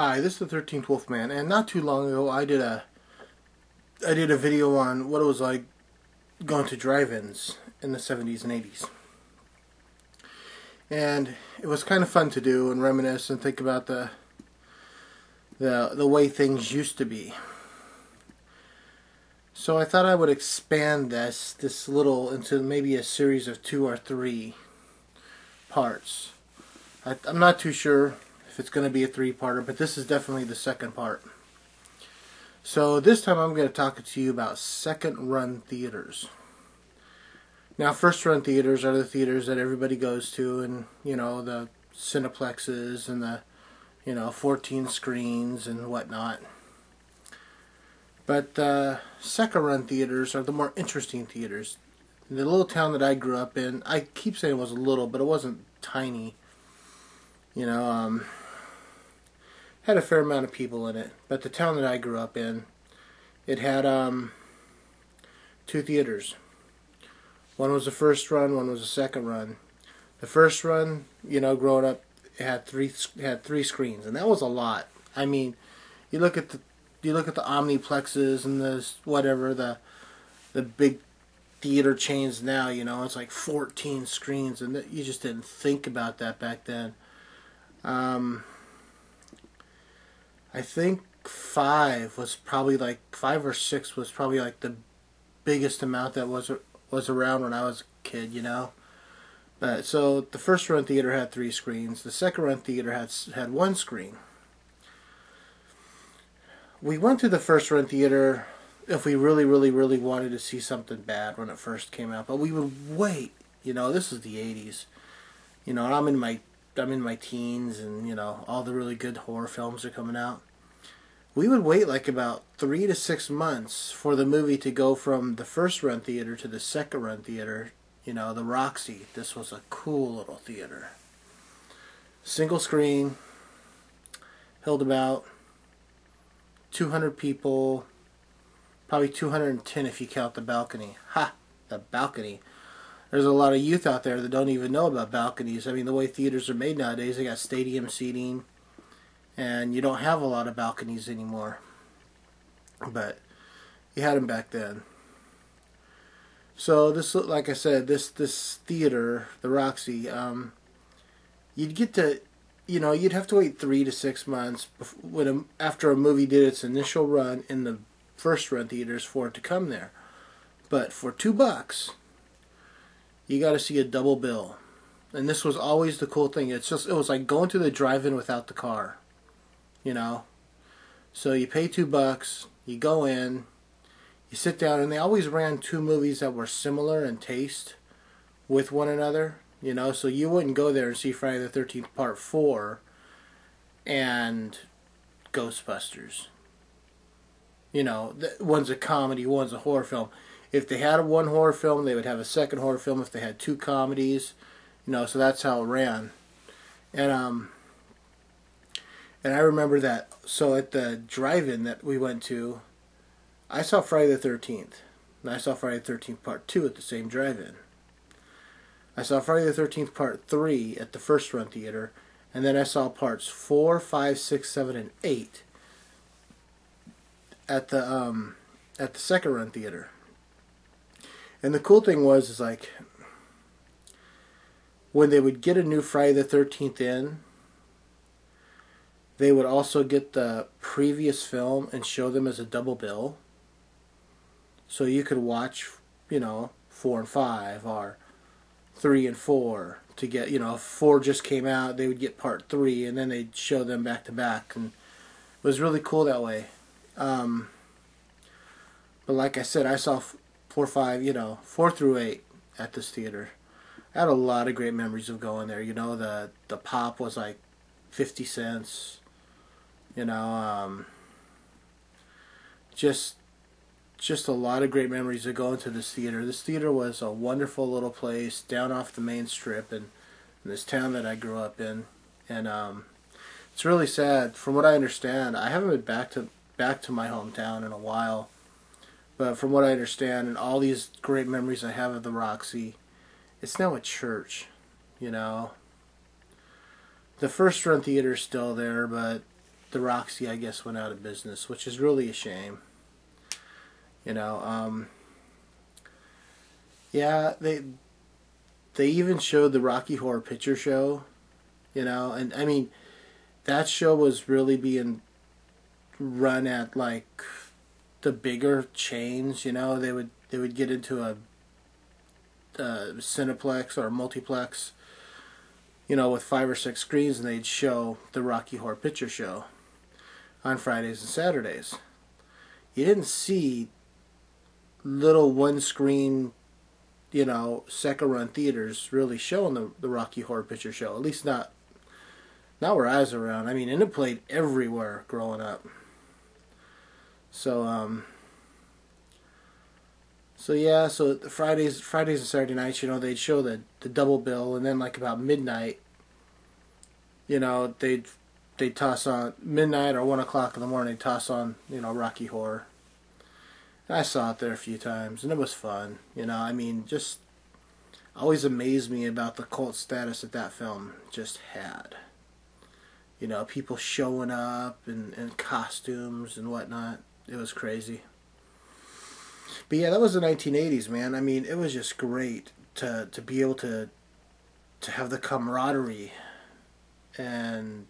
Hi, this is the 13th Wolfman, and not too long ago I did a video on what it was like going to drive-ins in the 70s and 80s. And it was kind of fun to do and reminisce and think about the way things used to be. So I thought I would expand this little into maybe a series of 2 or 3 parts. I'm not too sure if it's going to be a 3-parter, but this is definitely the second part. So this time I'm going to talk to you about second-run theaters. Now, first-run theaters are the theaters that everybody goes to, and the cineplexes and the 14 screens and whatnot. But second-run theaters are the more interesting theaters. The little town that I grew up in, I keep saying it was little, but it wasn't tiny. Had a fair amount of people in it. But the town that I grew up in, it had 2 theaters. One was the first run, one was the second run. The first run, growing up, it had three screens, and that was a lot. I mean, you look at the omniplexes and the big theater chains now. It's like 14 screens, and you just didn't think about that back then. I think 5 or 6 was probably like the biggest amount that was around when I was a kid, But so the first run theater had 3 screens. The second run theater had 1 screen. We went to the first run theater if we really, really, really wanted to see something bad when it first came out. But we would wait. This is the 80s. I'm in my teens, and all the really good horror films are coming out. We would wait like about 3 to 6 months for the movie to go from the first run theater to the second run theater. The Roxy. This was a cool little theater. Single screen. Held about 200 people. Probably 210 if you count the balcony. Ha! The balcony. There's a lot of youth out there that don't even know about balconies. I mean, the way theaters are made nowadays, they got stadium seating, and you don't have a lot of balconies anymore. But you had them back then. So this, like I said, this theater, the Roxy, you'd get to, you'd have to wait 3 to 6 months after a movie did its initial run in the first run theaters for it to come there. But for $2, you got to see a double bill. And this was always the cool thing. It was like going to the drive-in without the car. So you pay $2, you go in, you sit down, and they always ran 2 movies that were similar in taste with one another. So you wouldn't go there and see Friday the 13th Part 4 and Ghostbusters. One's a comedy, one's a horror film. If they had one horror film, they would have a second horror film if they had 2 comedies. So that's how it ran. And I remember that. So at the drive-in that we went to, I saw Friday the 13th. And I saw Friday the 13th Part 2 at the same drive-in. I saw Friday the 13th Part 3 at the first run theater. And then I saw Parts 4, 5, 6, 7, and 8 at the second run theater. And the cool thing was like, when they would get a new Friday the 13th in, they would also get the previous film and show them as a double bill. So you could watch, 4 and 5, or 3 and 4 to get, if 4 just came out, they would get Part 3, and then they'd show them back to back. And it was really cool that way. But like I said, I saw 4 through 8 at this theater. I had a lot of great memories of going there. The pop was like 50 cents. Just a lot of great memories of going to this theater. This theater was a wonderful little place down off the main strip in this town that I grew up in. And it's really sad. From what I understand, I haven't been back to my hometown in a while. But from what I understand, and all these great memories I have of the Roxy, it's now a church, The first run theater is still there, but the Roxy, I guess, went out of business, which is really a shame. You know, yeah, they even showed the Rocky Horror Picture Show, you know, and I mean, that show was really being run at like the bigger chains, you know. They would get into a Cineplex or a multiplex, you know, with 5 or 6 screens, and they'd show the Rocky Horror Picture Show on Fridays and Saturdays. You didn't see little one screen, you know, second run theaters really showing the Rocky Horror Picture Show. At least not where I was around. I mean, and it played everywhere growing up. So yeah, so the Fridays and Saturday nights, you know, they'd show the double bill, and then like about midnight, you know, they'd toss on midnight or 1 o'clock in the morning. They'd toss on, you know, Rocky Horror. And I saw it there a few times, and it was fun. You know, I mean, just always amazed me about the cult status that film just had. You know, people showing up in costumes and whatnot. It was crazy. But yeah, that was the 1980s, man. I mean, it was just great to be able to have the camaraderie and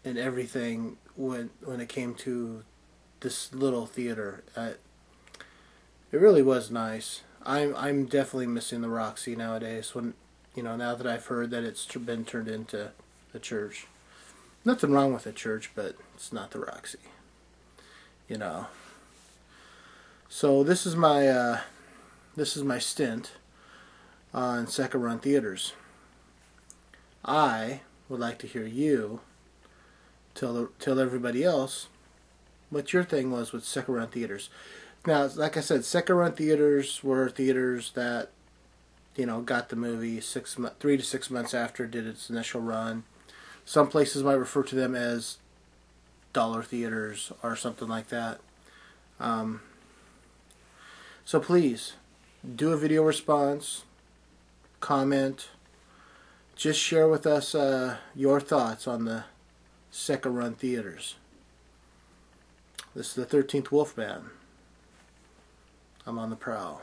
everything when it came to this little theater. It really was nice. I'm definitely missing the Roxy nowadays. When, you know, now that I've heard that it's been turned into a church. Nothing wrong with a church, but it's not the Roxy. You know. So this is my stint on second run theaters. I would like to hear you tell everybody else what your thing was with second run theaters. Now, like I said, second run theaters were theaters that, you know, got the movie 3 to 6 months after it did its initial run. Some places might refer to them as dollar theaters or something like that. So please, do a video response, comment, just share with us your thoughts on the second run theaters. This is the 13th Wolfman. I'm on the prowl.